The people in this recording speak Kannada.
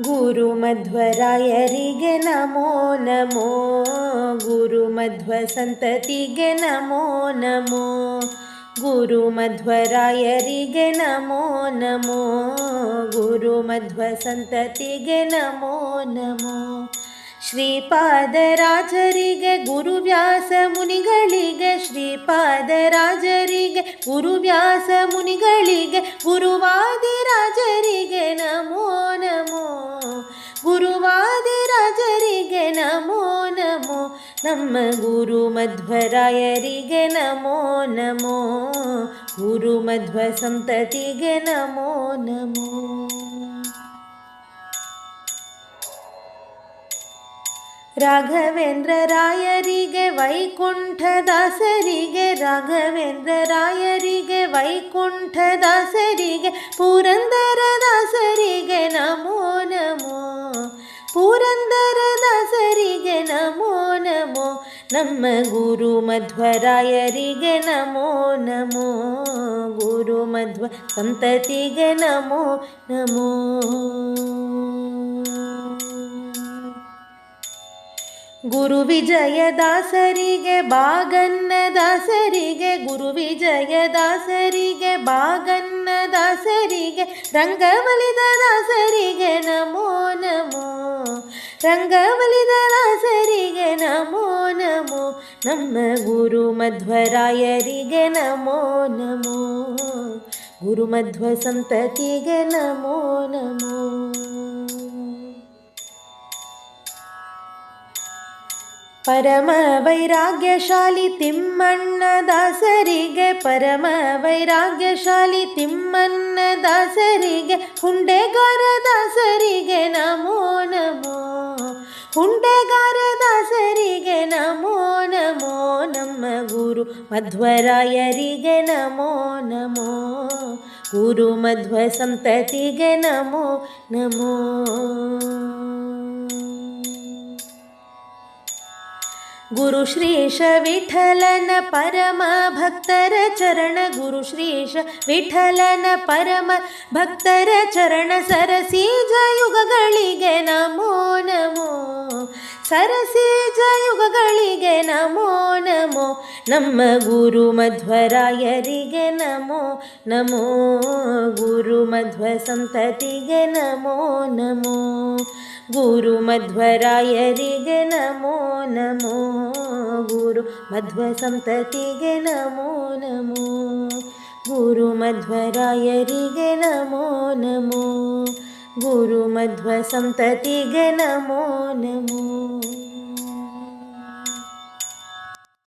ಗುರುಮಧ್ವರಾಯರಿಗೆ ನಮೋ ನಮೋ, ಗುರುಮಧ್ವ ಸಂತತಿಗೆ ನಮೋ ನಮೋ, ಗುರುಮಧ್ವರಾಯರಿಗೆ ನಮೋ ನಮೋ, ಗುರುಮಧ್ವ ಸಂತತಿಗೆ ನಮೋ ನಮೋ. ಶ್ರೀಪಾದರಾಜರಿಗೆ ಗುರುವ್ಯಾಸ ಮುನಿಗಳಿಗೆ, ಶ್ರೀಪಾದರಾಜರಿಗೆ ಗುರುವ್ಯಾಸ ಮುನಿಗಳಿಗೆ, ಗುರುವಾದಿರಾಜರಿಗೆ ನಮೋ ನಮೋ, ಗುರುವಾದಿರಾಜರಿಗೆ ನಮೋ ನಮೋ, ನಮ್ಮ ಗುರುಮಧ್ವರಾಯರಿಗೆ ನಮೋ ನಮೋ, ಗುರುಮಧ್ವ ಸಂತತಿಗೆ ನಮೋ ನಮೋ. ರಾಘವೇಂದ್ರ ರಾಯರಿಗೆ ವೈಕುಂಠದಾಸರಿಗೆ, ರಾಘವೇಂದ್ರ ರಾಯರಿಗೆ ವೈಕುಂಠದಾಸರಿಗೆ, ಪುರಂದರದಾಸರಿಗೆ ನಮೋ ನಮೋ, ಪುರಂದರದಾಸರಿಗೆ ನಮೋ ನಮೋ, ನಮ್ಮ ಗುರುಮಧ್ವರಾಯರಿಗೆ ನಮೋ ನಮೋ, ಗುರುಮಧ್ವ ಸಂತತಿಗೆ ನಮೋ ನಮೋ. ಗುರು ವಿಜಯದಾಸರಿಗೆ ಬಾಗನ್ನದಾಸರಿಗೆ, ಗುರು ವಿಜಯದಾಸರಿಗೆ ಬಾಗನ್ನದಾಸರಿಗೆ, ರಂಗಬಲಿದ ದಾಸರಿಗೆ ನಮೋ ನಮೋ, ರಂಗಬಲಿದ ದಾಸರಿಗೆ ನಮೋ ನಮೋ, ನಮ್ಮ ಗುರುಮಧ್ವರಾಯರಿಗೆ ನಮೋ ನಮೋ, ಗುರುಮಧ್ವ ಸಂತತಿಗೆ ನಮೋ ನಮೋ. ಪರಮ ವೈರಾಗ್ಯಶಾಲಿ ತಿಮ್ಮಣ್ಣ ದಾಸರಿಗೆ, ಪರಮ ವೈರಾಗ್ಯಶಾಲಿ ತಿಮ್ಮಣ್ಣ ದಾಸರಿಗೆ, ಹುಂಡೆಗಾರ ದಾಸರಿಗೆ ನಮೋ ನಮೋ, ಹುಂಡೆಗಾರ ದಾಸರಿಗೆ ನಮೋ ನಮೋ, ನಮ್ಮ ಗುರು ಮಧ್ವರಾಯರಿಗೆ ನಮೋ ನಮೋ, ಗುರುಮಧ್ವ ಸಂತತಿಗೆ ನಮೋ ನಮೋ. ಗುರು ಶ್ರೀಶ ವಿಠಲನ ಪರಮ ಭಕ್ತರ ಚರಣ, ಗುರು ಶ್ರೀಶ ವಿಠಲನ ಪರಮ ಭಕ್ತರ ಚರಣ, ಸರಸೀಜ ಯುಗಗಳಿಗೆ ನಮೋ ನಮೋ, ಸರಸೀಜ ಯುಗಗಳಿಗೆ ನಮೋ ನಮೋ, ನಮ್ಮ ಗುರುಮಧ್ವರಾಯರಿಗೆ ನಮೋ ನಮೋ, ಗುರುಮಧ್ವ ಸಂತತಿಗೆ ನಮೋ ನಮೋ, ಗುರುಮಧ್ವರಾಯರಿಗೆ ನಮೋ ನಮೋ, ಗುರುಮಧ್ವ ಸಂತತಿಗೆ ನಮೋ ನಮೋ, ಗುರುಮಧ್ವರಾಯರಿಗೆ ನಮೋ ನಮೋ, ಗುರುಮಧ್ವ ಸಂತತಿಗೆ ನಮೋ ನಮೋ.